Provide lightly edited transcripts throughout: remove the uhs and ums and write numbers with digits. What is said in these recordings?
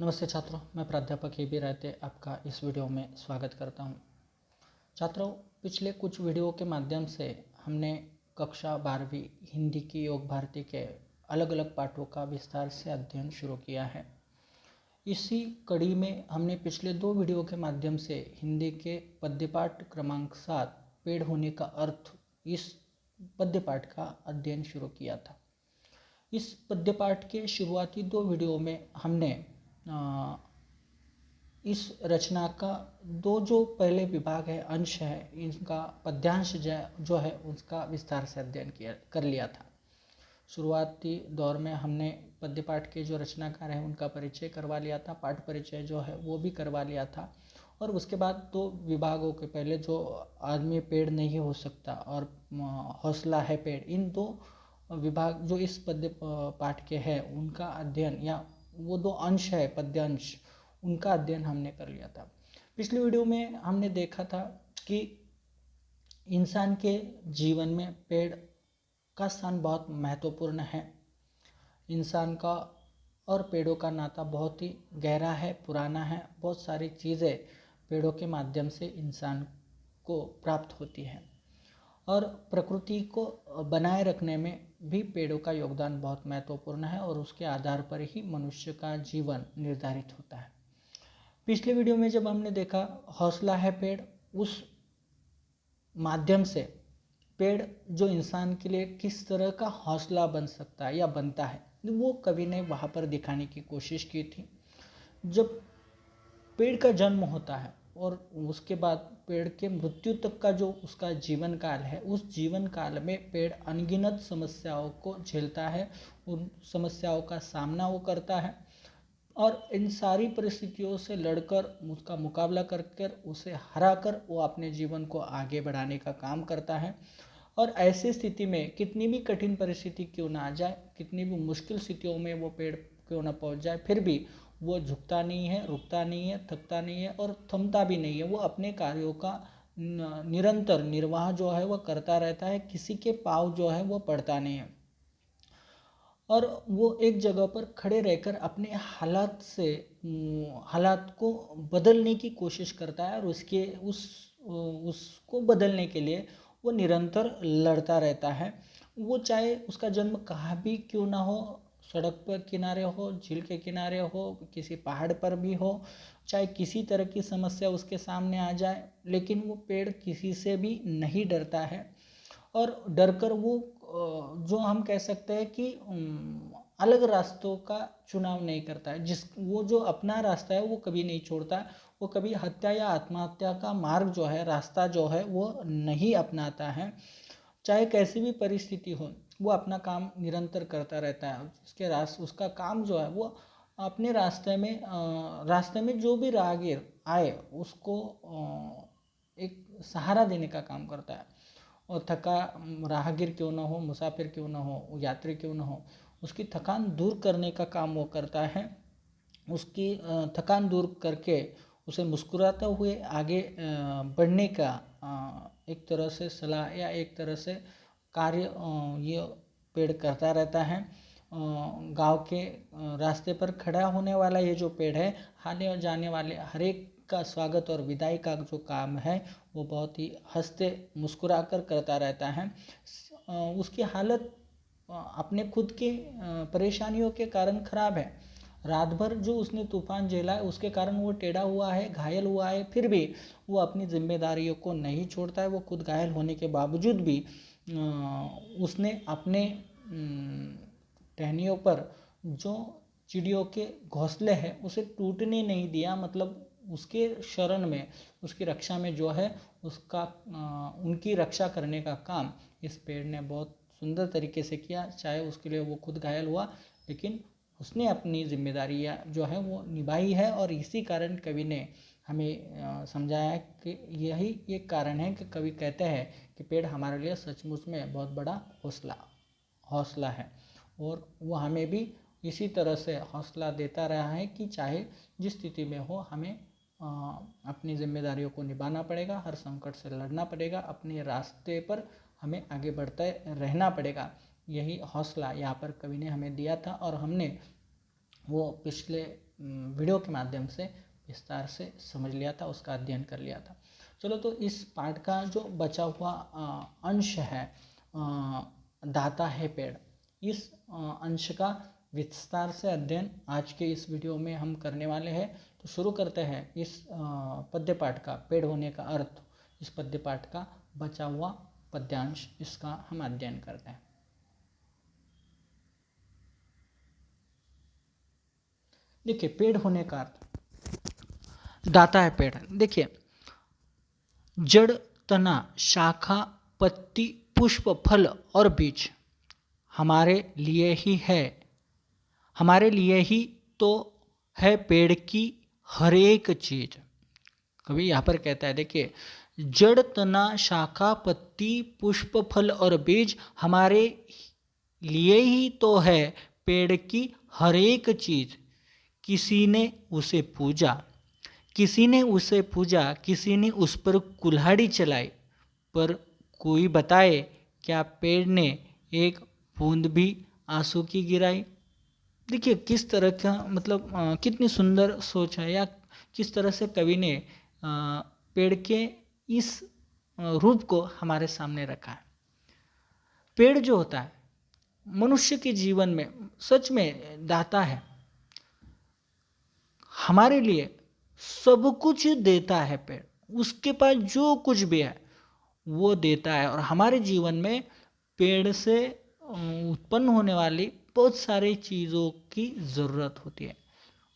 नमस्ते छात्रों, मैं प्राध्यापक ए बी रहते आपका इस वीडियो में स्वागत करता हूं। छात्रों, पिछले कुछ वीडियो के माध्यम से हमने कक्षा 12वीं हिंदी की योग भारती के अलग अलग पाठों का विस्तार से अध्ययन शुरू किया है। इसी कड़ी में हमने पिछले 2 वीडियो के माध्यम से हिंदी के पद्यपाठ क्रमांक 7 पेड़ होने का अर्थ इस पद्यपाठ का अध्ययन शुरू किया था। इस पद्यपाठ के शुरुआती 2 वीडियो में हमने इस रचना का जो पहले विभाग है, अंश है, इनका पद्यांश जो है उसका विस्तार से अध्ययन कर लिया था। शुरुआती दौर में हमने पद्यपाठ के जो रचनाकार हैं उनका परिचय करवा लिया था, पाठ परिचय जो है वो भी करवा लिया था। और उसके बाद 2 विभागों के पहले जो आदमी पेड़ नहीं हो सकता और हौसला है पेड़, इन 2 विभाग जो इस पद्य पाठ के हैं उनका अध्ययन, या वो 2 अंश है पद्यांश, उनका अध्ययन हमने कर लिया था। पिछले वीडियो में हमने देखा था कि इंसान के जीवन में पेड़ का स्थान बहुत महत्वपूर्ण है। इंसान का और पेड़ों का नाता बहुत ही गहरा है, पुराना है। बहुत सारी चीज़ें पेड़ों के माध्यम से इंसान को प्राप्त होती हैं और प्रकृति को बनाए रखने में भी पेड़ों का योगदान बहुत महत्वपूर्ण है और उसके आधार पर ही मनुष्य का जीवन निर्धारित होता है। पिछले वीडियो में जब हमने देखा हौसला है पेड़, उस माध्यम से पेड़ जो इंसान के लिए किस तरह का हौसला बन सकता है या बनता है, वो कवि ने वहाँ पर दिखाने की कोशिश की थी। जब पेड़ का जन्म होता है और उसके बाद पेड़ के मृत्यु तक का जो उसका जीवन काल है, उस जीवन काल में पेड़ अनगिनत समस्याओं को झेलता है, उन समस्याओं का सामना वो करता है और इन सारी परिस्थितियों से लड़कर उसका मुकाबला कर उसे हराकर वो अपने जीवन को आगे बढ़ाने का काम करता है। और ऐसी स्थिति में कितनी भी कठिन परिस्थिति क्यों ना आ जाए, कितनी भी मुश्किल स्थितियों में वो पेड़ क्यों ना पहुंच जाए, फिर भी वो झुकता नहीं है, रुकता नहीं है, थकता नहीं है और थमता भी नहीं है। वो अपने कार्यों का निरंतर निर्वाह जो है वो करता रहता है, किसी के पाँव जो है वो पड़ता नहीं है और वो एक जगह पर खड़े रहकर अपने हालात को बदलने की कोशिश करता है और उसको बदलने के लिए वो निरंतर लड़ता रहता है। वो चाहे उसका जन्म कहाँ भी क्यों ना हो, सड़क पर किनारे हो, झील के किनारे हो, किसी पहाड़ पर भी हो, चाहे किसी तरह की समस्या उसके सामने आ जाए, लेकिन वो पेड़ किसी से भी नहीं डरता है और डरकर वो जो हम कह सकते हैं कि अलग रास्तों का चुनाव नहीं करता है। वो जो अपना रास्ता है वो कभी नहीं छोड़ता, वो कभी हत्या या आत्महत्या का मार्ग जो है, रास्ता जो है वो नहीं अपनाता है। चाहे कैसी भी परिस्थिति हो, वो अपना काम निरंतर करता रहता है। उसका काम जो है वो अपने रास्ते में जो भी राहगीर आए उसको एक सहारा देने का काम करता है। और थका राहगीर क्यों ना हो, मुसाफिर क्यों ना हो, यात्री क्यों ना हो, उसकी थकान दूर करने का काम वो करता है। उसकी थकान दूर करके उसे मुस्कुराते हुए आगे बढ़ने का एक तरह से सलाह या एक तरह से कार्य ये पेड़ करता रहता है। गांव के रास्ते पर खड़ा होने वाला ये जो पेड़ है, आने और जाने वाले हर एक का स्वागत और विदाई का जो काम है वो बहुत ही हंसते मुस्कुरा कर करता रहता है। उसकी हालत अपने खुद के परेशानियों के कारण खराब है। रात भर जो उसने तूफान झेला है उसके कारण वो टेढ़ा हुआ है, घायल हुआ है, फिर भी वो अपनी जिम्मेदारियों को नहीं छोड़ता है। वो खुद घायल होने के बावजूद भी उसने अपने टहनियों पर जो चिड़ियों के घोंसले हैं उसे टूटने नहीं दिया। मतलब उसके शरण में, उसकी रक्षा में जो है उसका उनकी रक्षा करने का काम इस पेड़ ने बहुत सुंदर तरीके से किया। चाहे उसके लिए वो खुद घायल हुआ, लेकिन उसने अपनी जिम्मेदारी जो है वो निभाई है। और इसी कारण कवि ने हमें समझाया कि यही एक कारण है कि कवि कहते हैं कि पेड़ हमारे लिए सचमुच में बहुत बड़ा हौसला है और वो हमें भी इसी तरह से हौसला देता रहा है कि चाहे जिस स्थिति में हो, हमें अपनी जिम्मेदारियों को निभाना पड़ेगा, हर संकट से लड़ना पड़ेगा, अपने रास्ते पर हमें आगे बढ़ते रहना पड़ेगा। यही हौसला यहाँ पर कवि ने हमें दिया था और हमने वो पिछले वीडियो के माध्यम से विस्तार से समझ लिया था, उसका अध्ययन कर लिया था। चलो, तो इस पाठ का जो बचा हुआ अंश है, दाता है पेड़, इस अंश का विस्तार से अध्ययन आज के इस वीडियो में हम करने वाले हैं। तो शुरू करते हैं इस पद्य पाठ का, पेड़ होने का अर्थ, इस पद्य पाठ का बचा हुआ पद्यांश, इसका हम अध्ययन करते हैं। देखिए, पेड़ होने का अर्थ, दाता है पेड़। देखिए, जड़, तना, शाखा, पत्ती, पुष्प, फल और बीज हमारे लिए ही है, हमारे लिए ही तो है पेड़ की हर एक चीज। कवि यहाँ पर कहता है, देखिए, जड़, तना, शाखा, पत्ती, पुष्प, फल और बीज हमारे लिए ही तो है पेड़ की हर एक चीज। किसी ने उसे पूजा, किसी ने उसे पूजा, किसी ने उस पर कुल्हाड़ी चलाई, पर कोई बताए क्या पेड़ ने एक बूंद भी आंसू की गिराई। देखिए, किस तरह का मतलब कितनी सुंदर सोच है, या किस तरह से कवि ने पेड़ के इस रूप को हमारे सामने रखा है। पेड़ जो होता है मनुष्य के जीवन में सच में दाता है, हमारे लिए सब कुछ देता है पेड़, उसके पास जो कुछ भी है वो देता है। और हमारे जीवन में पेड़ से उत्पन्न होने वाली बहुत सारी चीज़ों की ज़रूरत होती है,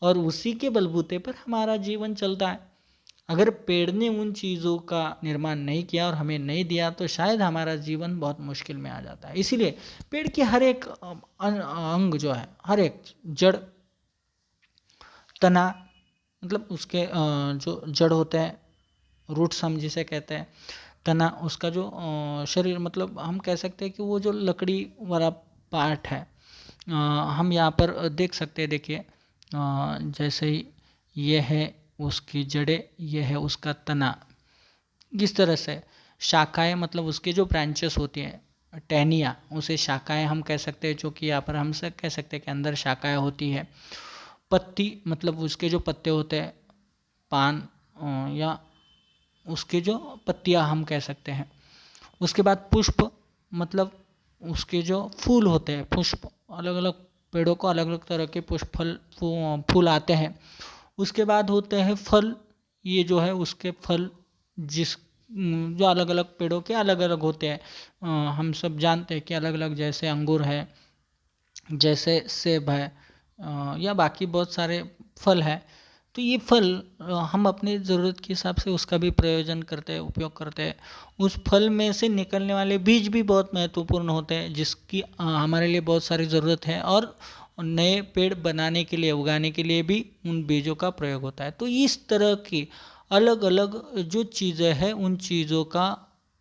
और उसी के बलबूते पर हमारा जीवन चलता है। अगर पेड़ ने उन चीज़ों का निर्माण नहीं किया और हमें नहीं दिया तो शायद हमारा जीवन बहुत मुश्किल में आ जाता है। इसीलिए पेड़ की हर एक अंग जो है, हर एक जड़, तना, मतलब उसके जो जड़ होते हैं, रूट्स हम जिसे कहते हैं, तना उसका जो शरीर, मतलब हम कह सकते हैं कि वो जो लकड़ी वाला पार्ट है, हम यहाँ पर देख सकते हैं। देखिए, जैसे ही ये है उसकी जड़ें, ये है उसका तना। इस तरह से शाखाएं, मतलब उसके जो ब्रांचेस होती हैं, टहनियाँ, उसे शाखाएं हम कह सकते हैं, जो कि यहाँ पर हम से कह सकते हैं कि अंदर शाखाएं होती है। पत्ती, मतलब उसके जो पत्ते होते हैं, पान या उसके जो पत्तियाँ हम कह सकते हैं। उसके बाद पुष्प, मतलब उसके जो फूल होते हैं, पुष्प, अलग अलग पेड़ों को अलग अलग तरह के पुष्प, फूल आते हैं। उसके बाद होते हैं फल, ये जो है उसके फल, जो अलग अलग पेड़ों के अलग अलग होते हैं। हम सब जानते हैं कि अलग अलग, जैसे अंगूर है, जैसे सेब है, या बाकी बहुत सारे फल हैं। तो ये फल हम अपनी ज़रूरत के हिसाब से उसका भी प्रयोजन करते हैं, उपयोग करते हैं। उस फल में से निकलने वाले बीज भी बहुत महत्वपूर्ण होते हैं, जिसकी हमारे लिए बहुत सारी ज़रूरत है, और नए पेड़ बनाने के लिए, उगाने के लिए भी उन बीजों का प्रयोग होता है। तो इस तरह की अलग अलग जो चीज़ें हैं, उन चीज़ों का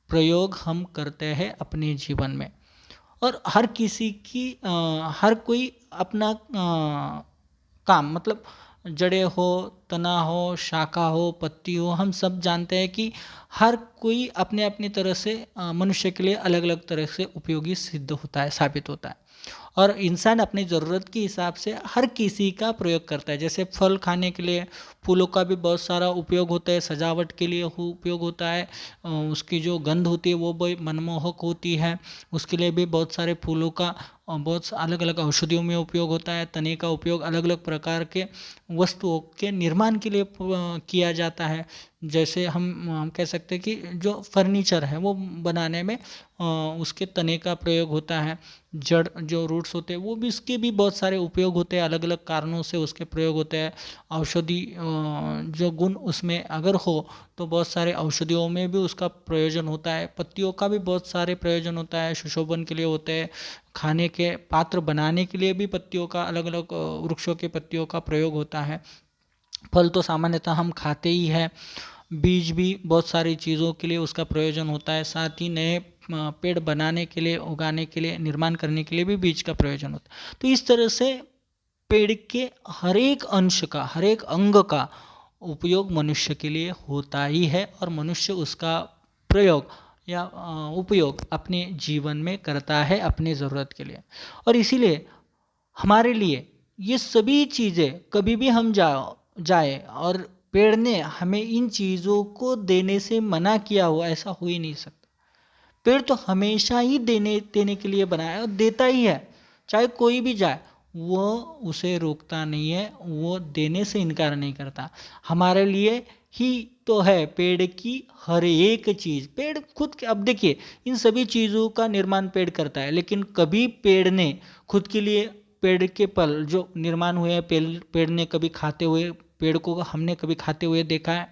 प्रयोग हम करते हैं अपने जीवन में। और हर किसी की हर कोई अपना काम, मतलब जड़ें हो, तना हो, शाखा हो, पत्ती हो, हम सब जानते हैं कि हर कोई अपने अपनी तरह से मनुष्य के लिए अलग अलग तरह से उपयोगी सिद्ध होता है, साबित होता है। और इंसान अपनी ज़रूरत के हिसाब से हर किसी का प्रयोग करता है। जैसे फल खाने के लिए फूलों का भी बहुत सारा उपयोग होता है, सजावट के लिए उपयोग होता है, उसकी जो गंध होती है वो भी मनमोहक होती है, उसके लिए भी बहुत सारे फूलों का बहुत अलग अलग औषधियों में उपयोग होता है। तने का उपयोग अलग अलग प्रकार के वस्तुओं के निर्माण के लिए किया जाता है। जैसे हम कह सकते हैं कि जो फर्नीचर है वो बनाने में उसके तने का प्रयोग होता है। जड़, जो रूट्स होते हैं, वो भी, इसके भी बहुत सारे उपयोग होते हैं, अलग अलग कारणों से उसके प्रयोग होते हैं। औषधि जो गुण उसमें अगर हो तो बहुत सारे औषधियों में भी उसका प्रयोजन होता है। पत्तियों का भी बहुत सारे प्रयोजन होता है, सुशोभन के लिए होते हैं, खाने के पात्र बनाने के लिए भी पत्तियों का, अलग अलग वृक्षों के पत्तियों का प्रयोग होता है। फल तो सामान्यतः हम खाते ही हैं। बीज भी बहुत सारी चीज़ों के लिए उसका प्रयोजन होता है। साथ ही नए पेड़ बनाने के लिए, उगाने के लिए, निर्माण करने के लिए भी बीज का प्रयोजन होता है। तो इस तरह से पेड़ के हर एक अंश का, हर एक अंग का उपयोग मनुष्य के लिए होता ही है, और मनुष्य उसका प्रयोग या उपयोग अपने जीवन में करता है अपनी ज़रूरत के लिए। और इसीलिए हमारे लिए ये सभी चीज़ें कभी भी हम जाए और पेड़ ने हमें इन चीज़ों को देने से मना किया हो, ऐसा हो ही नहीं सकता। पेड़ तो हमेशा ही देने देने के लिए बनाया है और देता ही है। चाहे कोई भी जाए, वो उसे रोकता नहीं है, वो देने से इनकार नहीं करता। हमारे लिए ही तो है पेड़ की हर एक चीज़। पेड़ खुद के, अब देखिए, इन सभी चीज़ों का निर्माण पेड़ करता है, लेकिन कभी पेड़ ने खुद के लिए, पेड़ के फल जो निर्माण हुए हैं, पेड़ ने कभी खाते हुए, पेड़ को हमने कभी खाते हुए देखा है?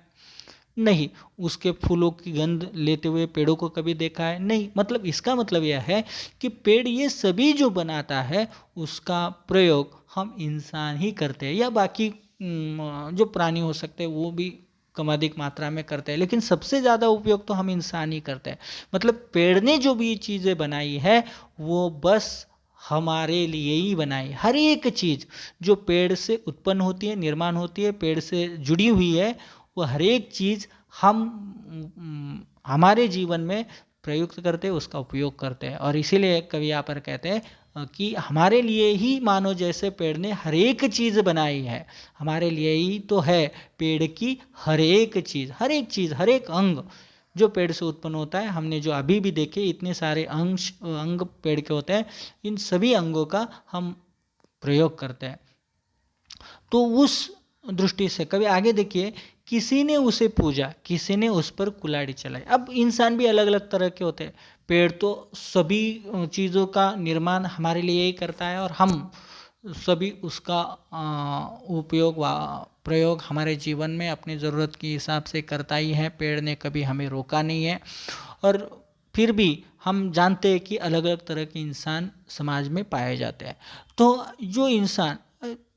नहीं। उसके फूलों की गंध लेते हुए पेड़ों को कभी देखा है? नहीं। मतलब इसका मतलब यह है कि पेड़ ये सभी जो बनाता है उसका प्रयोग हम इंसान ही करते हैं, या बाकी जो प्राणी हो सकते हैं वो भी कम अधिक मात्रा में करते हैं, लेकिन सबसे ज़्यादा उपयोग तो हम इंसान ही करते हैं। मतलब पेड़ ने जो भी चीज़ें बनाई है वो बस हमारे लिए ही बनाई। हर एक चीज़ जो पेड़ से उत्पन्न होती है, निर्माण होती है, पेड़ से जुड़ी हुई है, वो हर एक चीज़ हम हमारे जीवन में प्रयुक्त करते हैं, उसका उपयोग करते हैं। और इसीलिए कवि यहाँ पर कहते हैं कि हमारे लिए ही मानो जैसे पेड़ ने हर एक चीज़ बनाई है, हमारे लिए ही तो है पेड़ की हर एक चीज़, हर एक चीज़, हर एक अंग जो पेड़ से उत्पन्न होता है। हमने जो अभी भी देखे, इतने सारे अंग पेड़ के होते हैं, इन सभी अंगों का हम प्रयोग करते हैं। तो उस दृष्टि से कभी आगे देखिए, किसी ने उसे पूजा, किसी ने उस पर कुल्हाड़ी चलाई। अब इंसान भी अलग अलग तरह के होते हैं। पेड़ तो सभी चीज़ों का निर्माण हमारे लिए ही करता है, और हम सभी उसका उपयोग व प्रयोग हमारे जीवन में अपनी ज़रूरत के हिसाब से करता ही है। पेड़ ने कभी हमें रोका नहीं है। और फिर भी हम जानते हैं कि अलग अलग तरह के इंसान समाज में पाए जाते हैं। तो जो इंसान,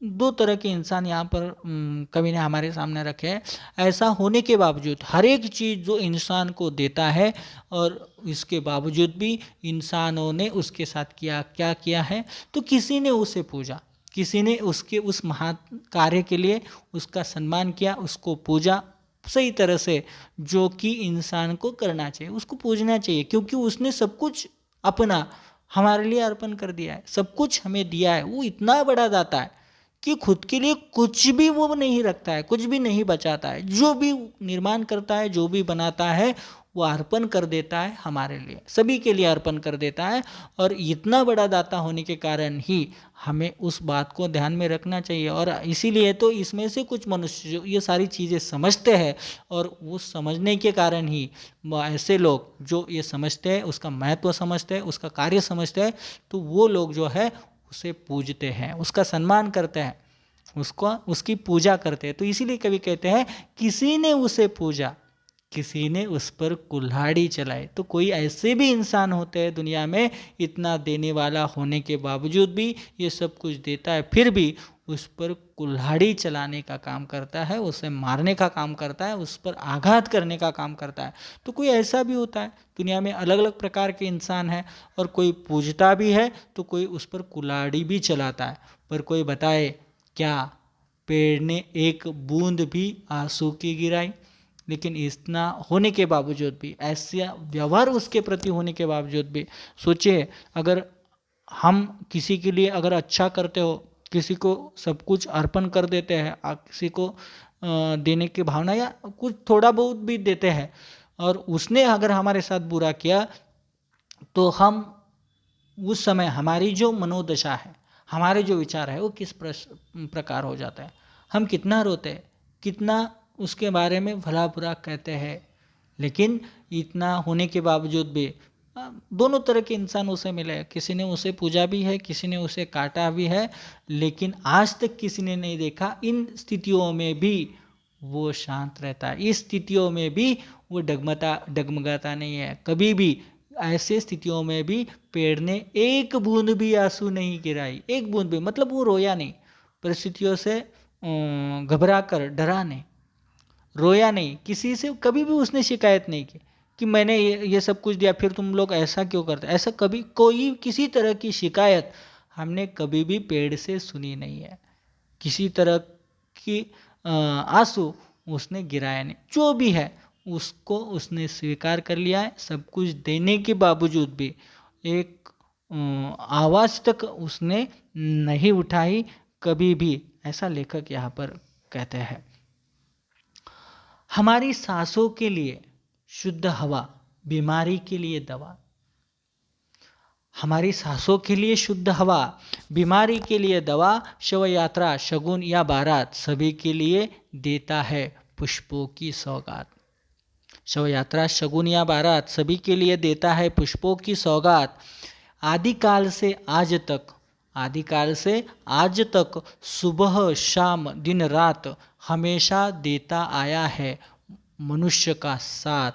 दो तरह के इंसान यहाँ पर कवि ने हमारे सामने रखे हैं। ऐसा होने के बावजूद हर एक चीज़ जो इंसान को देता है, और इसके बावजूद भी इंसानों ने उसके साथ क्या किया है, तो किसी ने उसे पूजा, किसी ने उसके उस महान कार्य के लिए उसका सम्मान किया, उसको पूजा सही तरह से, जो कि इंसान को करना चाहिए, उसको पूजना चाहिए, क्योंकि उसने सब कुछ अपना हमारे लिए अर्पण कर दिया है, सब कुछ हमें दिया है। वो इतना बड़ा दाता है कि खुद के लिए कुछ भी वो नहीं रखता है, कुछ भी नहीं बचाता है। जो भी निर्माण करता है, जो भी बनाता है, वो अर्पण कर देता है हमारे लिए, सभी के लिए अर्पण कर देता है। और इतना बड़ा दाता होने के कारण ही हमें उस बात को ध्यान में रखना चाहिए। और इसीलिए तो इसमें से कुछ मनुष्य जो ये सारी चीज़ें समझते हैं, और वो समझने के कारण ही ऐसे लोग जो ये समझते हैं, उसका महत्व समझते हैं, उसका कार्य समझते हैं, तो वो लोग जो है उसे पूजते हैं, उसका सम्मान करते हैं, उसकी पूजा करते हैं। तो इसीलिए कवि कहते हैं, किसी ने उसे पूजा, किसी ने उस पर कुल्हाड़ी चलाई। तो कोई ऐसे भी इंसान होते हैं दुनिया में, इतना देने वाला होने के बावजूद भी, ये सब कुछ देता है, फिर भी उस पर कुल्हाड़ी चलाने का काम करता है, उसे मारने का काम करता है, उस पर आघात करने का काम करता है। तो कोई ऐसा भी होता है दुनिया में, अलग अलग प्रकार के इंसान हैं, और कोई पूजता भी है तो कोई उस पर कुल्हाड़ी भी चलाता है। पर कोई बताए, क्या पेड़ ने एक बूंद भी आंसू की गिराई? लेकिन इतना होने के बावजूद भी, ऐसा व्यवहार उसके प्रति होने के बावजूद भी, सोचिए, अगर हम किसी के लिए अगर अच्छा करते हो, किसी को सब कुछ अर्पण कर देते हैं, किसी को देने की भावना या कुछ थोड़ा बहुत भी देते हैं, और उसने अगर हमारे साथ बुरा किया, तो हम उस समय हमारी जो मनोदशा है, हमारे जो विचार है, वो किस प्रकार हो जाता है। हम कितना रोते हैं, कितना उसके बारे में भला बुरा कहते हैं। लेकिन इतना होने के बावजूद भी दोनों तरह के इंसान उसे मिले, किसी ने उसे पूजा भी है, किसी ने उसे काटा भी है, लेकिन आज तक किसी ने नहीं देखा इन स्थितियों में भी वो शांत रहता है, इस स्थितियों में भी वो डगमगाता नहीं है। कभी भी ऐसे स्थितियों में भी पेड़ ने एक बूंद भी आंसू नहीं गिराई, एक बूंद भी, मतलब वो रोया नहीं, परिस्थितियों से घबरा कर डरा नहीं, रोया नहीं, किसी से कभी भी उसने शिकायत नहीं की कि मैंने ये सब कुछ दिया, फिर तुम लोग ऐसा क्यों करते। ऐसा कभी कोई किसी तरह की शिकायत हमने कभी भी पेड़ से सुनी नहीं है। किसी तरह की आंसू उसने गिराया नहीं। जो भी है उसको उसने स्वीकार कर लिया है। सब कुछ देने के बावजूद भी एक आवाज़ तक उसने नहीं उठाई, कभी भी, ऐसा लेखक यहाँ पर कहते हैं। हमारी सांसों के लिए शुद्ध हवा, बीमारी के लिए दवा। हमारी सांसों के लिए शुद्ध हवा, बीमारी के लिए दवा, शव यात्रा, शगुन या बारात सभी के लिए देता है पुष्पों की सौगात। शव यात्रा, शगुन या बारात सभी के लिए देता है पुष्पों की सौगात। आदिकाल से आज तक सुबह शाम दिन रात हमेशा देता आया है मनुष्य का साथ।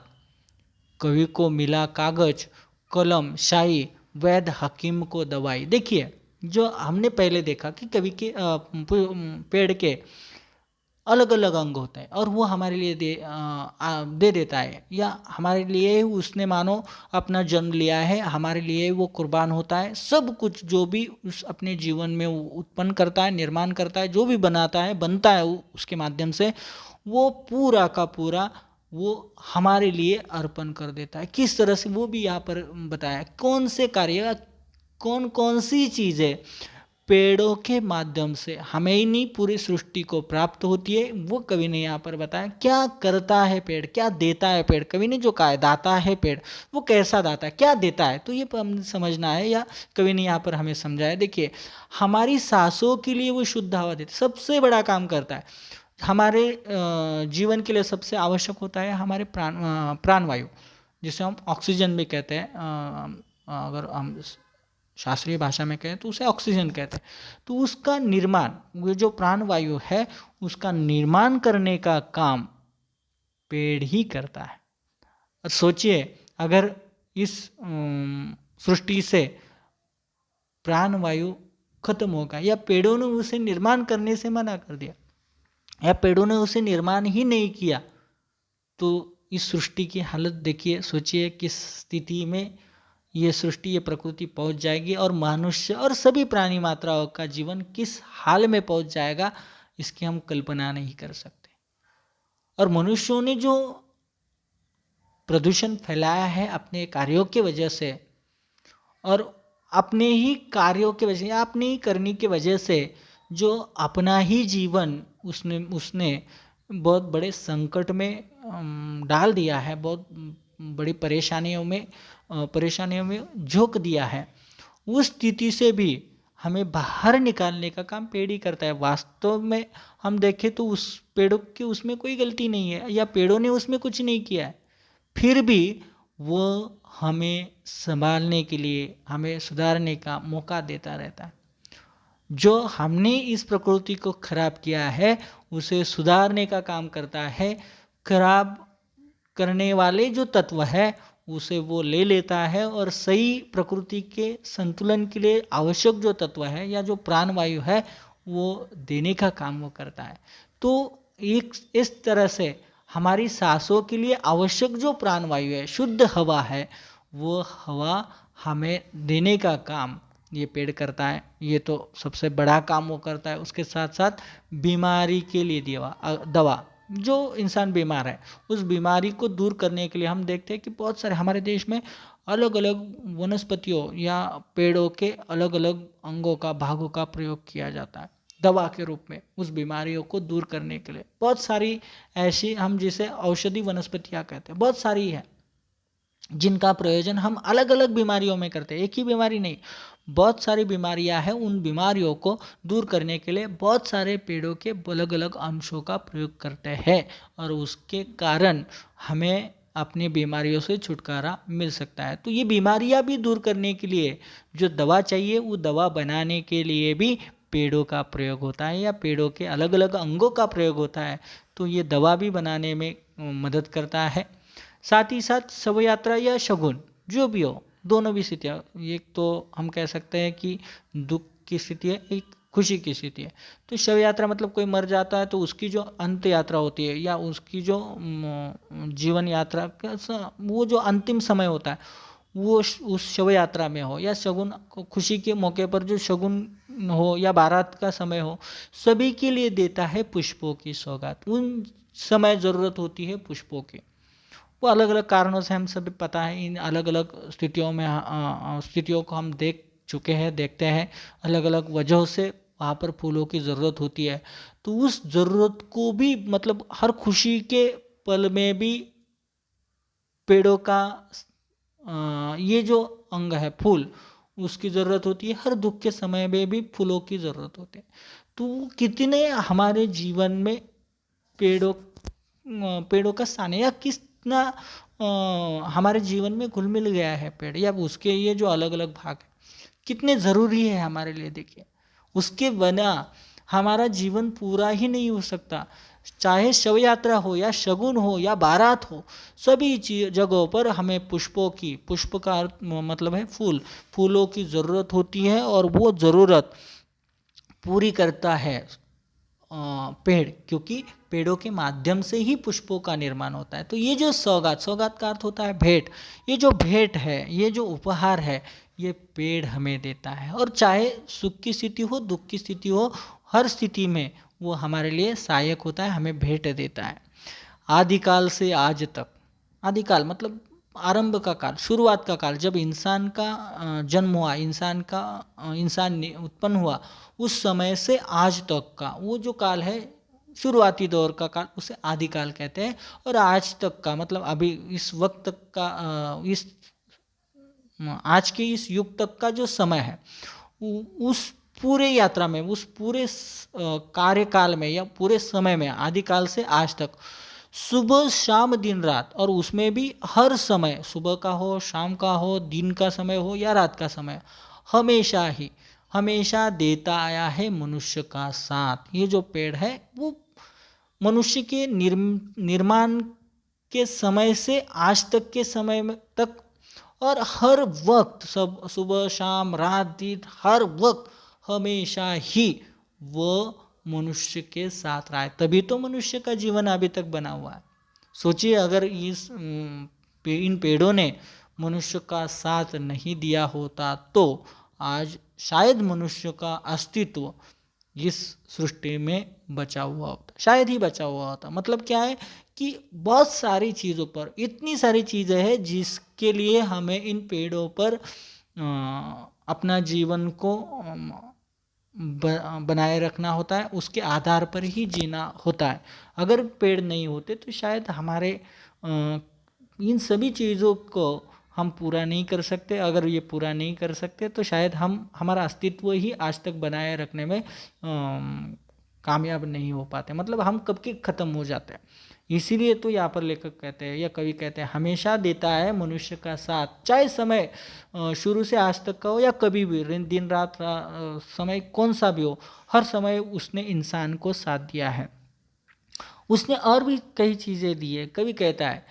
कवि को मिला कागज कलम शाही, वैद्य हकीम को दवाई। देखिए, जो हमने पहले देखा कि कवि के पेड़ के अलग अलग अंग होते हैं और वो हमारे लिए दे देता है, या हमारे लिए उसने मानो अपना जन्म लिया है, हमारे लिए वो कुर्बान होता है। सब कुछ जो भी उस अपने जीवन में उत्पन्न करता है, निर्माण करता है, जो भी बनाता है, बनता है उसके माध्यम से, वो पूरा का पूरा वो हमारे लिए अर्पण कर देता है। किस तरह से वो भी यहाँ पर बताया, कौन से कार्य, कौन कौन सी चीज़ें पेड़ों के माध्यम से हमें ही नहीं पूरी सृष्टि को प्राप्त होती है, वो कवि ने यहाँ पर बताया। क्या करता है पेड़, क्या देता है पेड़, कवि ने जो कहा है दाता है पेड़, वो कैसा दाता है, क्या देता है, तो ये हमें समझना है, या कवि ने यहाँ पर हमें समझाया। देखिए, हमारी सांसों के लिए वो शुद्ध हवा देता है, सबसे बड़ा काम करता है। हमारे जीवन के लिए सबसे आवश्यक होता है हमारे प्राणवायु, जिसे हम ऑक्सीजन भी कहते हैं। अगर हम शास्त्रीय भाषा में कहें तो उसे ऑक्सीजन कहते हैं। तो उसका निर्माण, वो जो प्राणवायु है, उसका निर्माण करने का काम पेड़ ही करता है। और सोचिए, अगर इस सृष्टि से प्राणवायु खत्म होगा, या पेड़ों ने उसे निर्माण करने से मना कर दिया, या पेड़ों ने उसे निर्माण ही नहीं किया, तो इस सृष्टि की हालत देखिए, सोचिए किस स्थिति में ये सृष्टि, ये प्रकृति पहुंच जाएगी, और मनुष्य और सभी प्राणी मात्राओं का जीवन किस हाल में पहुंच जाएगा, इसकी हम कल्पना नहीं कर सकते। और मनुष्यों ने जो प्रदूषण फैलाया है अपने कार्यों की वजह से, और अपने ही कार्यों के वजह से, अपने ही करने की वजह से, जो अपना ही जीवन उसने बहुत बड़े संकट में डाल दिया है, बहुत बड़ी परेशानियों में झोंक दिया है। उस स्थिति से भी हमें बाहर निकालने का काम पेड़ ही करता है। वास्तव में हम देखें तो उस पेड़ों की उसमें कोई गलती नहीं है, या पेड़ों ने उसमें कुछ नहीं किया है, फिर भी वो हमें संभालने के लिए, हमें सुधारने का मौका देता रहता है। जो हमने इस प्रकृति को खराब किया है, उसे सुधारने का काम करता है। खराब करने वाले जो तत्व है, उसे वो ले लेता है, और सही प्रकृति के संतुलन के लिए आवश्यक जो तत्व है, या जो प्राणवायु है, वो देने का काम वो करता है। तो एक इस तरह से हमारी सांसों के लिए आवश्यक जो प्राणवायु है, शुद्ध हवा है, वो हवा हमें देने का काम ये पेड़ करता है। ये तो सबसे बड़ा काम वो करता है। उसके साथ साथ बीमारी के लिए दवा, जो इंसान बीमार है, उस बीमारी को दूर करने के लिए हम देखते हैं कि बहुत सारे हमारे देश में अलग अलग वनस्पतियों या पेड़ों के अलग अलग अंगों का, भागों का प्रयोग किया जाता है दवा के रूप में, उस बीमारियों को दूर करने के लिए। बहुत सारी ऐसी, हम जिसे औषधि वनस्पतियाँ कहते हैं, बहुत सारी है जिनका प्रयोजन हम अलग अलग बीमारियों में करते हैं। एक ही बीमारी नहीं, बहुत सारी बीमारियां हैं। उन बीमारियों को दूर करने के लिए बहुत सारे पेड़ों के अलग अलग अंशों का प्रयोग करते हैं, और उसके कारण हमें अपनी बीमारियों से छुटकारा मिल सकता है। तो ये बीमारियां भी दूर करने के लिए जो दवा चाहिए, वो दवा बनाने के लिए भी पेड़ों का प्रयोग होता है, या पेड़ों के अलग अलग अंगों का प्रयोग होता है। तो ये दवा भी बनाने में मदद करता है। साथ ही साथ शव यात्रा या शगुन, जो भी हो, दोनों भी स्थितियाँ, एक तो हम कह सकते हैं कि दुख की स्थिति है, एक खुशी की स्थिति है। तो शव यात्रा मतलब कोई मर जाता है, तो उसकी जो अंत यात्रा होती है, या उसकी जो जीवन यात्रा का वो जो अंतिम समय होता है, वो उस शव यात्रा में हो, या शगुन खुशी के मौके पर जो शगुन हो, या बारात का समय हो, सभी के लिए देता है पुष्पों की सौगात। उन समय ज़रूरत होती है पुष्पों की, वो अलग अलग कारणों से हम सभी पता है, इन अलग अलग स्थितियों में स्थितियों को हम देख चुके हैं, देखते हैं। अलग अलग वजहों से वहाँ पर फूलों की ज़रूरत होती है। तो उस ज़रूरत को भी मतलब हर खुशी के पल में भी पेड़ों का ये जो अंग है फूल, उसकी ज़रूरत होती है। हर दुख के समय में भी फूलों की ज़रूरत होती है। तो कितने हमारे जीवन में पेड़ों का स्थान है, या कितना हमारे जीवन में घुल मिल गया है पेड़, या उसके ये जो अलग अलग भाग है कितने ज़रूरी है हमारे लिए। देखिए, उसके बिना हमारा जीवन पूरा ही नहीं हो सकता। चाहे शव यात्रा हो या शगुन हो या बारात हो, सभी जगहों पर हमें पुष्प का मतलब है फूलों की ज़रूरत होती है, और वो ज़रूरत पूरी करता है पेड़, क्योंकि पेड़ों के माध्यम से ही पुष्पों का निर्माण होता है। तो ये जो सौगात का अर्थ होता है भेंट। ये जो भेंट है, ये जो उपहार है, ये पेड़ हमें देता है। और चाहे सुख की स्थिति हो, दुख की स्थिति हो, हर स्थिति में वो हमारे लिए सहायक होता है, हमें भेंट देता है। आदिकाल से आज तक, आदिकाल मतलब आरंभ का काल, शुरुआत का काल, जब इंसान का जन्म हुआ, इंसान उत्पन्न हुआ, उस समय से आज तक का वो जो काल है, शुरुआती दौर का काल, उसे आदिकाल कहते हैं। और आज तक का मतलब अभी इस वक्त तक का इस आज के इस युग तक का जो समय है, उस पूरे यात्रा में, उस पूरे कार्यकाल में या पूरे समय में, आदिकाल से आज तक, सुबह शाम दिन रात, और उसमें भी हर समय, सुबह का हो, शाम का हो, दिन का समय हो या रात का समय, हमेशा देता आया है मनुष्य का साथ। ये जो पेड़ है वो मनुष्य के निर्माण के समय से आज तक के समय में तक, और हर वक्त, सब सुबह शाम रात दिन, हर वक्त हमेशा ही वो मनुष्य के साथ रहा है। तभी तो मनुष्य का जीवन अभी तक बना हुआ है। सोचिए, अगर इन पेड़ों ने मनुष्य का साथ नहीं दिया होता तो आज शायद मनुष्य का अस्तित्व इस सृष्टि में बचा हुआ होता, शायद ही बचा हुआ होता। मतलब क्या है कि बहुत सारी चीज़ों पर, इतनी सारी चीज़ें हैं जिसके लिए हमें इन पेड़ों पर अपना जीवन को बनाए रखना होता है, उसके आधार पर ही जीना होता है। अगर पेड़ नहीं होते तो शायद हमारे इन सभी चीज़ों को हम पूरा नहीं कर सकते। अगर ये पूरा नहीं कर सकते तो शायद हमारा अस्तित्व ही आज तक बनाए रखने में कामयाब नहीं हो पाते, मतलब हम कब के ख़त्म हो जाते हैं। इसीलिए तो यहाँ पर लेखक कहते हैं या कवि कहते हैं, हमेशा देता है मनुष्य का साथ, चाहे समय शुरू से आज तक का हो या कभी भी, दिन रात समय कौन सा भी हो, हर समय उसने इंसान को साथ दिया है। उसने और भी कई चीज़ें दी है। कवि कहता है,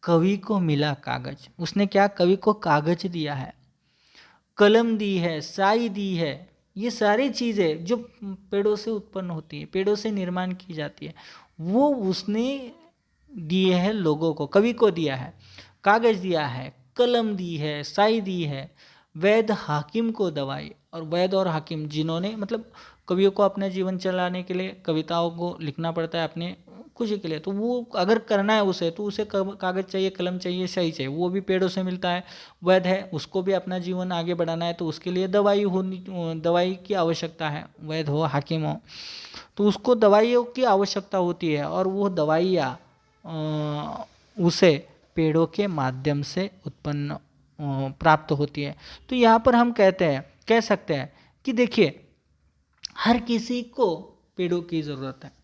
कवि को मिला कागज। उसने क्या, कवि को कागज दिया है, कलम दी है, स्याही दी है। ये सारी चीज़ें जो पेड़ों से उत्पन्न होती है, पेड़ों से निर्माण की जाती है, वो उसने दिए हैं लोगों को, कवि को दिया है। कागज दिया है, कलम दी है, स्याही दी है, वैद हाकिम को दवाई। और वैद और हाकिम जिन्होंने, मतलब कवियों को अपना जीवन चलाने के लिए कविताओं को लिखना पड़ता है अपने खुशी के लिए, तो वो अगर करना है उसे, तो उसे कागज चाहिए, कलम चाहिए, स्याही चाहिए, वो भी पेड़ों से मिलता है। वैद है, उसको भी अपना जीवन आगे बढ़ाना है, तो उसके लिए दवाई की आवश्यकता है। वैद हो, हाकिम हो, तो उसको दवाइयों की आवश्यकता होती है, और वो दवाइयाँ उसे पेड़ों के माध्यम से उत्पन्न प्राप्त होती है। तो यहाँ पर हम कह सकते हैं कि देखिए, हर किसी को पेड़ों की ज़रूरत है।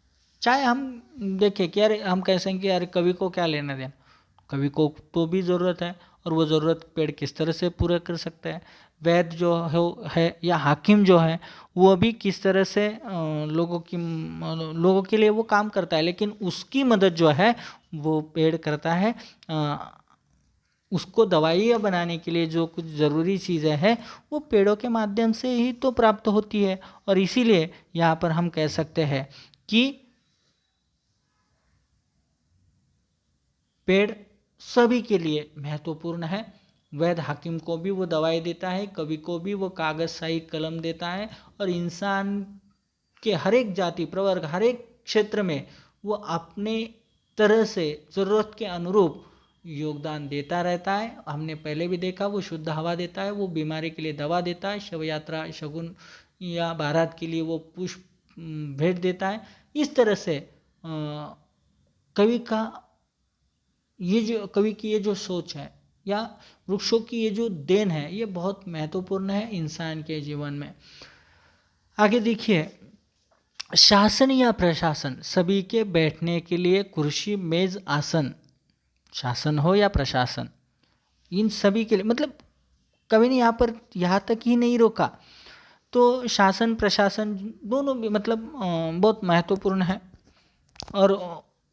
चाहे हम देखें कि यार, हम कह सकें कि यार कवि को क्या लेना देना, कवि को तो भी ज़रूरत है, और वो ज़रूरत पेड़ किस तरह से पूरा कर सकते हैं। वैद्य जो है या हाकिम जो है, वो भी किस तरह से लोगों के लिए वो काम करता है, लेकिन उसकी मदद जो है वो पेड़ करता है। उसको दवाइयाँ बनाने के लिए जो कुछ ज़रूरी चीज़ें हैं वो पेड़ों के माध्यम से ही तो प्राप्त होती है। और इसीलिए यहाँ पर हम कह सकते हैं कि पेड़ सभी के लिए महत्वपूर्ण है। वैद्य हाकिम को भी वो दवाई देता है, कवि को भी वो कागज स्याही कलम देता है, और इंसान के हर एक जाति प्रवर्ग, हर एक क्षेत्र में वो अपने तरह से ज़रूरत के अनुरूप योगदान देता रहता है। हमने पहले भी देखा, वो शुद्ध हवा देता है, वो बीमारी के लिए दवा देता है, शव यात्रा शगुन या बारात के लिए वो पुष्प भेंट देता है। इस तरह से कवि की ये जो सोच है या वृक्षों की ये जो देन है, ये बहुत महत्वपूर्ण है इंसान के जीवन में। आगे देखिए, शासन या प्रशासन, सभी के बैठने के लिए कुर्सी, मेज, आसन, शासन हो या प्रशासन, इन सभी के लिए, मतलब कवि ने यहाँ पर यहाँ तक ही नहीं रोका, तो शासन प्रशासन दोनों भी मतलब बहुत महत्वपूर्ण है। और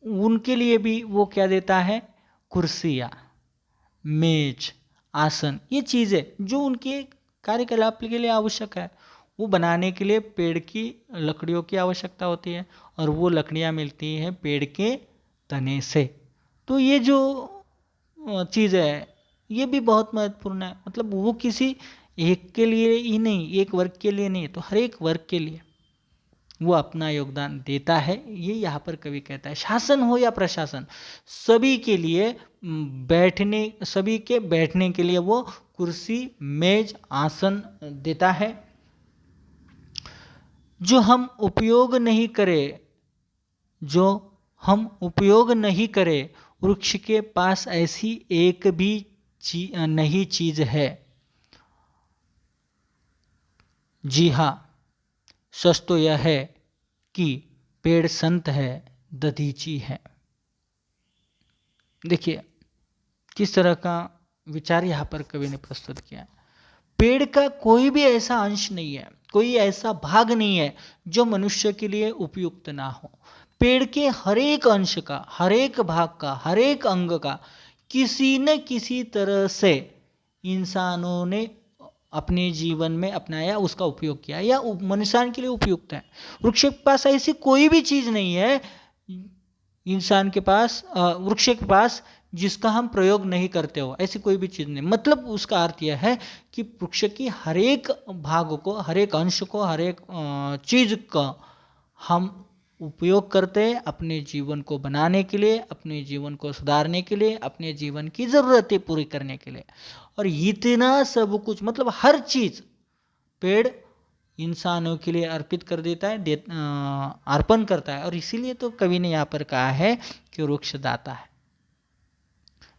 उनके लिए भी वो क्या देता है, कुर्सियाँ, मेज, आसन, ये चीज़ें जो उनके कार्यकलाप के लिए आवश्यक है, वो बनाने के लिए पेड़ की लकड़ियों की आवश्यकता होती है, और वो लकड़ियाँ मिलती हैं पेड़ के तने से। तो ये जो चीज़ है ये भी बहुत महत्वपूर्ण है, मतलब वो किसी एक के लिए ही नहीं, एक वर्ग के लिए नहीं, तो हर एक वर्ग के लिए वो अपना योगदान देता है, ये यहाँ पर कवि कहता है। शासन हो या प्रशासन, सभी के लिए सभी के बैठने के लिए वो कुर्सी, मेज, आसन देता है। जो हम उपयोग नहीं करें, वृक्ष के पास ऐसी एक भी नई चीज है। जी हाँ, सच तो यह है कि पेड़ संत है, दधीची है। देखिए किस तरह का विचार यहाँ पर कवि ने प्रस्तुत किया। पेड़ का कोई भी ऐसा अंश नहीं है, कोई ऐसा भाग नहीं है जो मनुष्य के लिए उपयुक्त ना हो। पेड़ के हर एक अंश का, हर एक भाग का, हर एक अंग का किसी न किसी तरह से इंसानों ने अपने जीवन में अपनाया, उसका उपयोग किया, या मनुष्य के लिए उपयुक्त है। वृक्ष के पास ऐसी कोई भी चीज नहीं है इंसान के पास, वृक्ष के पास, जिसका हम प्रयोग नहीं करते हो, ऐसी कोई भी चीज नहीं। मतलब उसका अर्थ यह है कि वृक्ष की हर एक भाग को, हर एक अंश को, हर एक चीज का हम उपयोग करते हैं अपने जीवन को बनाने के लिए, अपने जीवन को सुधारने के लिए, अपने जीवन की जरूरतें पूरी करने के लिए। और इतना सब कुछ, मतलब हर चीज पेड़ इंसानों के लिए अर्पित कर देता है, अर्पण करता है। और इसीलिए तो कवि ने यहाँ पर कहा है कि वृक्ष दाता है।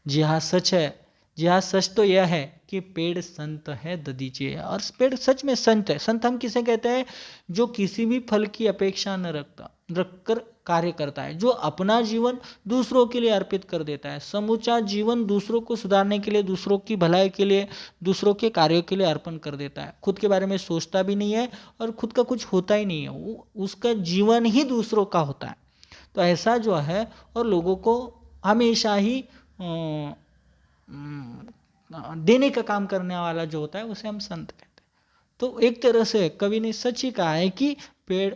जी हाँ सच है, जी हाँ सच तो यह है कि पेड़ संत है, दधीची है। और पेड़ सच में संत है। संत हम किसे कहते हैं, जो किसी भी फल की अपेक्षा न रखकर कार्य करता है, जो अपना जीवन दूसरों के लिए अर्पित कर देता है, समूचा जीवन दूसरों को सुधारने के लिए, दूसरों की भलाई के लिए, दूसरों के कार्यों के लिए अर्पण कर देता है। खुद के बारे में सोचता भी नहीं है और खुद का कुछ होता ही नहीं है, उसका जीवन ही दूसरों का होता है। तो ऐसा जो है, और लोगों को हमेशा ही देने का काम करने वाला जो होता है, उसे हम संत कहते हैं। तो एक तरह से कवि ने सच ही कहा है कि पेड़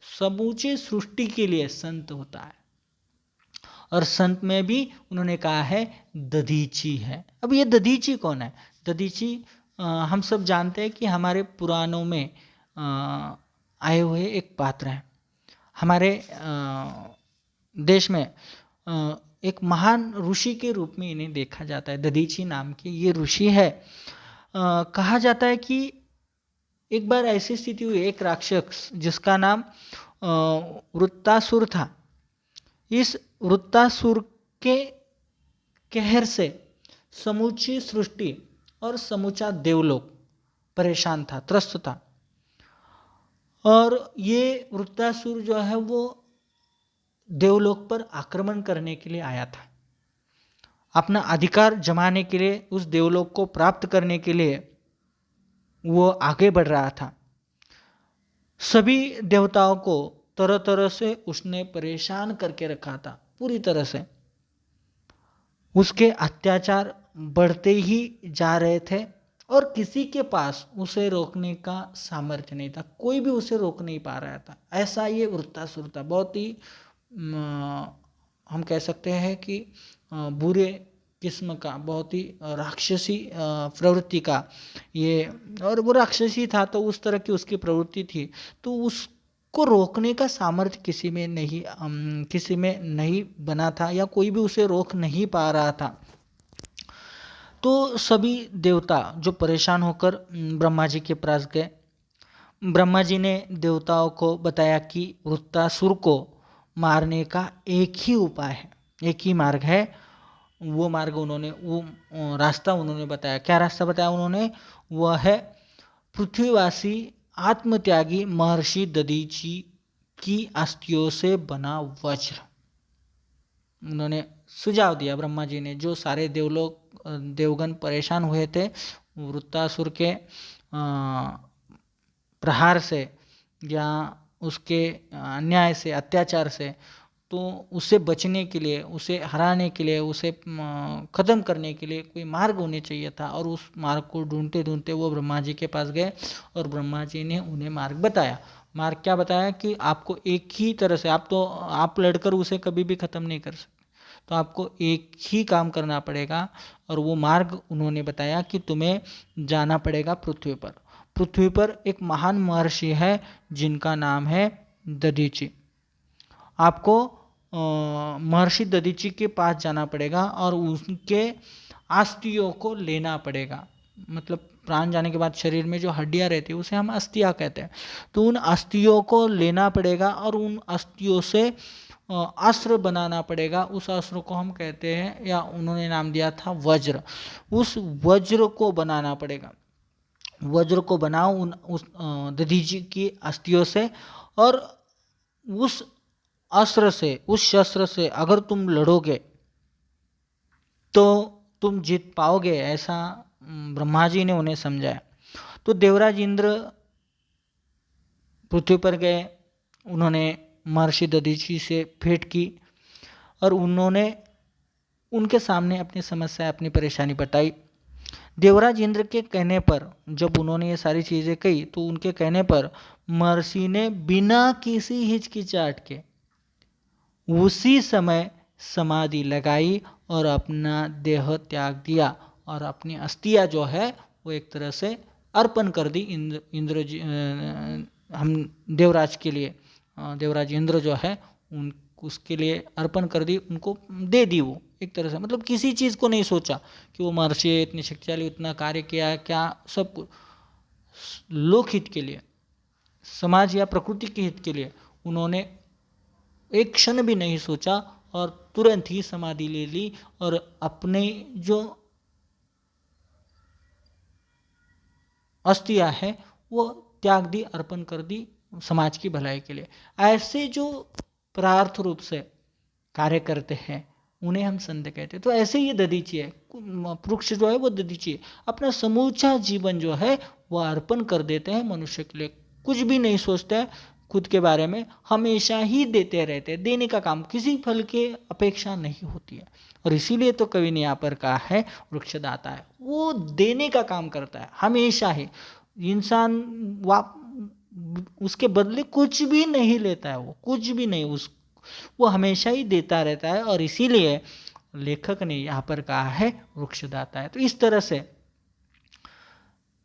समूचे सृष्टि के लिए संत होता है। और संत में भी उन्होंने कहा है दधीची है। अब ये दधीची कौन है? दधीची हम सब जानते हैं कि हमारे पुराणों में आए हुए एक पात्र हैं। हमारे देश में एक महान ऋषि के रूप में इन्हें देखा जाता है। दधीची नाम के ये ऋषि है। कहा जाता है कि एक बार ऐसी स्थिति हुई, एक राक्षस जिसका नाम वृत्तासुर था। इस वृत्तासुर के कहर से समूची सृष्टि और समूचा देवलोक परेशान था, त्रस्त था। और ये वृत्तासुर जो है वो देवलोक पर आक्रमण करने के लिए आया था। अपना अधिकार जमाने के लिए, उस देवलोक को प्राप्त करने के लिए वो आगे बढ़ रहा था। सभी देवताओं को तरह तरह से उसने परेशान करके रखा था, पूरी तरह से। उसके अत्याचार बढ़ते ही जा रहे थे और किसी के पास उसे रोकने का सामर्थ्य नहीं था। कोई भी उसे रोक नहीं पा रहा था। ऐसा ये वृत्तासुर था। बहुत ही हम कह सकते हैं कि बुरे किस्म का, बहुत ही राक्षसी प्रवृत्ति का ये, और वो राक्षसी था तो उस तरह की उसकी प्रवृत्ति थी। तो उसको रोकने का सामर्थ्य किसी में नहीं बना था, या कोई भी उसे रोक नहीं पा रहा था। तो सभी देवता जो परेशान होकर ब्रह्मा जी के पास गए, ब्रह्मा जी ने देवताओं को बताया कि वृत्तासुर को मारने का एक ही उपाय है, एक ही मार्ग है। वो मार्ग उन्होंने, वो रास्ता उन्होंने बताया। क्या रास्ता बताया उन्होंने? वह है पृथ्वीवासी आत्मत्यागी महर्षि दधीची की अस्थियों से बना वज्र। उन्होंने सुझाव दिया, ब्रह्मा जी ने, जो सारे देवलोक देवगण परेशान हुए थे वृत्तासुर के प्रहार से या उसके अन्याय से, अत्याचार से, तो उससे बचने के लिए, उसे हराने के लिए, उसे ख़त्म करने के लिए कोई मार्ग होने चाहिए था। और उस मार्ग को ढूंढते ढूंढते वो ब्रह्मा जी के पास गए और ब्रह्मा जी ने उन्हें मार्ग बताया। मार्ग क्या बताया? कि आपको एक ही तरह से, आप लड़कर उसे कभी भी ख़त्म नहीं कर सकते, तो आपको एक ही काम करना पड़ेगा। और वो मार्ग उन्होंने बताया कि तुम्हें जाना पड़ेगा पृथ्वी पर। पृथ्वी पर एक महान महर्षि है जिनका नाम है दधीची। आपको महर्षि दधीची के पास जाना पड़ेगा और उनके अस्थियों को लेना पड़ेगा। मतलब प्राण जाने के बाद शरीर में जो हड्डियां रहती है उसे हम अस्थियां कहते हैं। तो उन अस्थियों को लेना पड़ेगा और उन अस्थियों से अस्त्र बनाना पड़ेगा। उस अस्त्र को हम कहते हैं, या उन्होंने नाम दिया था वज्र। उस वज्र को बनाना पड़ेगा। वज्र को बनाओ उस दधीची की अस्थियों से, और उस अस्त्र से, उस शस्त्र से अगर तुम लड़ोगे तो तुम जीत पाओगे, ऐसा ब्रह्मा जी ने उन्हें समझाया। तो देवराज इंद्र पृथ्वी पर गए, उन्होंने महर्षि दधीची से भेंट की और उन्होंने उनके सामने अपनी समस्या, अपनी परेशानी बताई। देवराज इंद्र के कहने पर, जब उन्होंने ये सारी चीज़ें कही, तो उनके कहने पर महर्षि ने बिना किसी हिचकिचाहट के उसी समय समाधि लगाई और अपना देह त्याग दिया और अपनी अस्थियां जो है वो एक तरह से अर्पण कर दी इंद्र जी, हम देवराज के लिए, देवराज इंद्र जो है उन उसके लिए अर्पण कर दी, उनको दे दी वो एक तरह से। मतलब किसी चीज़ को नहीं सोचा कि वो महर्षि है, इतनी शक्तिशाली, उतना कार्य किया, क्या सब लोकहित के लिए, समाज या प्रकृति के हित के लिए उन्होंने एक क्षण भी नहीं सोचा और तुरंत ही समाधि ले ली और अपने जो अस्थियां है वो त्याग दी, अर्पण कर दी समाज की भलाई के लिए। ऐसे जो परार्थ रूप से कार्य करते हैं उन्हें हम संत कहते हैं। तो ऐसे ही दधीची है, वृक्ष जो है वो दधीची है, अपना समूचा जीवन जो है वो अर्पण कर देते हैं मनुष्य के लिए, कुछ भी नहीं सोचते हैं खुद के बारे में, हमेशा ही देते रहते हैं। देने का काम, किसी फल की अपेक्षा नहीं होती है। और इसीलिए तो कवि ने यहाँ पर कहा है वृक्षदाता है, वो देने का काम करता है हमेशा ही। इंसान उसके बदले कुछ भी नहीं लेता है, वो कुछ भी नहीं, वो हमेशा ही देता रहता है। और इसीलिए लेखक ने यहाँ पर कहा है वृक्षदाता है। तो इस तरह से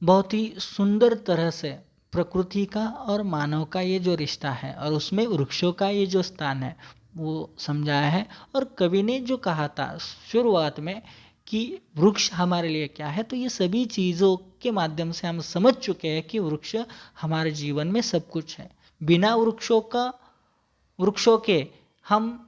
बहुत ही सुंदर तरह से प्रकृति का और मानव का ये जो रिश्ता है और उसमें वृक्षों का ये जो स्थान है वो समझाया है। और कवि ने जो कहा था शुरुआत में कि वृक्ष हमारे लिए क्या है, तो ये सभी चीज़ों के माध्यम से हम समझ चुके हैं कि वृक्ष हमारे जीवन में सब कुछ है। बिना वृक्षों के हम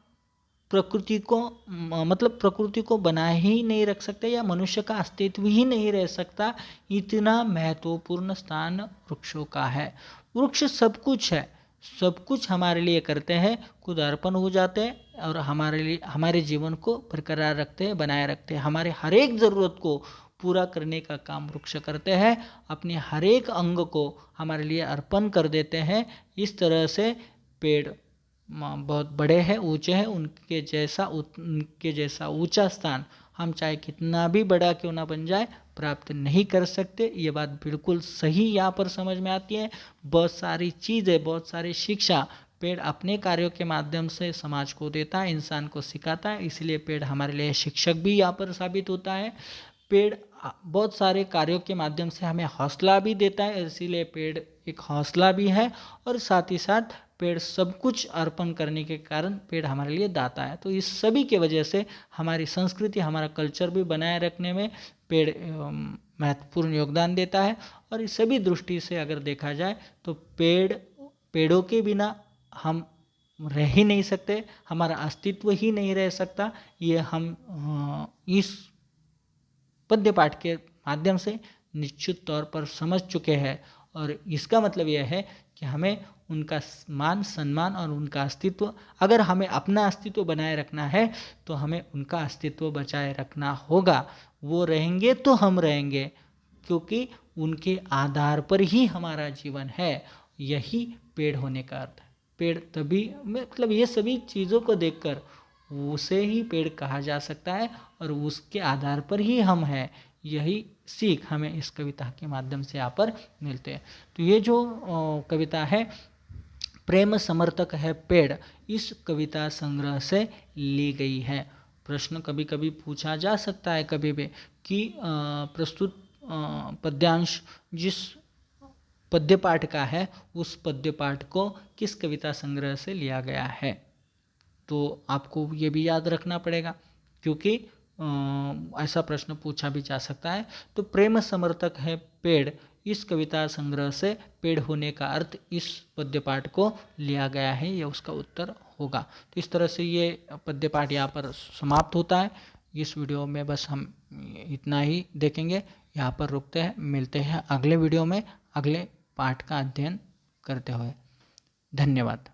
प्रकृति को, मतलब प्रकृति को बनाए ही नहीं रख सकते, या मनुष्य का अस्तित्व ही नहीं रह सकता। इतना महत्वपूर्ण स्थान वृक्षों का है। वृक्ष सब कुछ है, सब कुछ हमारे लिए करते हैं, खुद अर्पण हो जाते हैं और हमारे लिए, हमारे जीवन को बरकरार रखते हैं, बनाए रखते हैं। हमारे हर एक ज़रूरत को पूरा करने का काम वृक्ष करते हैं, अपने हर एक अंग को हमारे लिए अर्पण कर देते हैं। इस तरह से पेड़ बहुत बड़े हैं, ऊंचे हैं, उनके जैसा ऊंचा स्थान हम चाहे कितना भी बड़ा क्यों ना बन जाए प्राप्त नहीं कर सकते। ये बात बिल्कुल सही यहाँ पर समझ में आती है। बहुत सारी चीज़ें, बहुत सारी शिक्षा पेड़ अपने कार्यों के माध्यम से समाज को देता है, इंसान को सिखाता है। इसलिए पेड़ हमारे लिए शिक्षक भी यहाँ पर साबित होता है। पेड़ बहुत सारे कार्यों के माध्यम से हमें हौसला भी देता है, इसीलिए पेड़ एक हौसला भी है। और साथ ही साथ पेड़ सब कुछ अर्पण करने के कारण पेड़ हमारे लिए दाता है। तो इस सभी के वजह से हमारी संस्कृति, हमारा कल्चर भी बनाए रखने में पेड़ महत्वपूर्ण योगदान देता है। और इस सभी दृष्टि से अगर देखा जाए तो पेड़ों के बिना हम रह ही नहीं सकते, हमारा अस्तित्व ही नहीं रह सकता। ये हम इस पद्य पाठ के माध्यम से निश्चित तौर पर समझ चुके हैं। और इसका मतलब यह है कि हमें उनका मान सम्मान और उनका अस्तित्व, अगर हमें अपना अस्तित्व बनाए रखना है तो हमें उनका अस्तित्व बचाए रखना होगा। वो रहेंगे तो हम रहेंगे, क्योंकि उनके आधार पर ही हमारा जीवन है। यही पेड़ होने का अर्थ है। पेड़ तभी, मतलब ये सभी चीज़ों को देखकर उसे ही पेड़ कहा जा सकता है और उसके आधार पर ही हम हैं। यही सीख हमें इस कविता के माध्यम से यहाँ पर मिलते हैं। तो ये जो कविता है प्रेम समर्थक है पेड़, इस कविता संग्रह से ली गई है। प्रश्न कभी कभी पूछा जा सकता है कभी भी कि प्रस्तुत पद्यांश जिस पद्य पाठ का है उस पद्य पाठ को किस कविता संग्रह से लिया गया है। तो आपको ये भी याद रखना पड़ेगा, क्योंकि ऐसा प्रश्न पूछा भी जा सकता है। तो प्रेम समर्थक है पेड़, इस कविता संग्रह से पेड़ होने का अर्थ इस पद्य पाठ को लिया गया है, यह उसका उत्तर होगा। तो इस तरह से ये पद्य पाठ यहाँ पर समाप्त होता है। इस वीडियो में बस हम इतना ही देखेंगे, यहाँ पर रुकते हैं। मिलते हैं अगले वीडियो में अगले पाठ का अध्ययन करते हुए। धन्यवाद।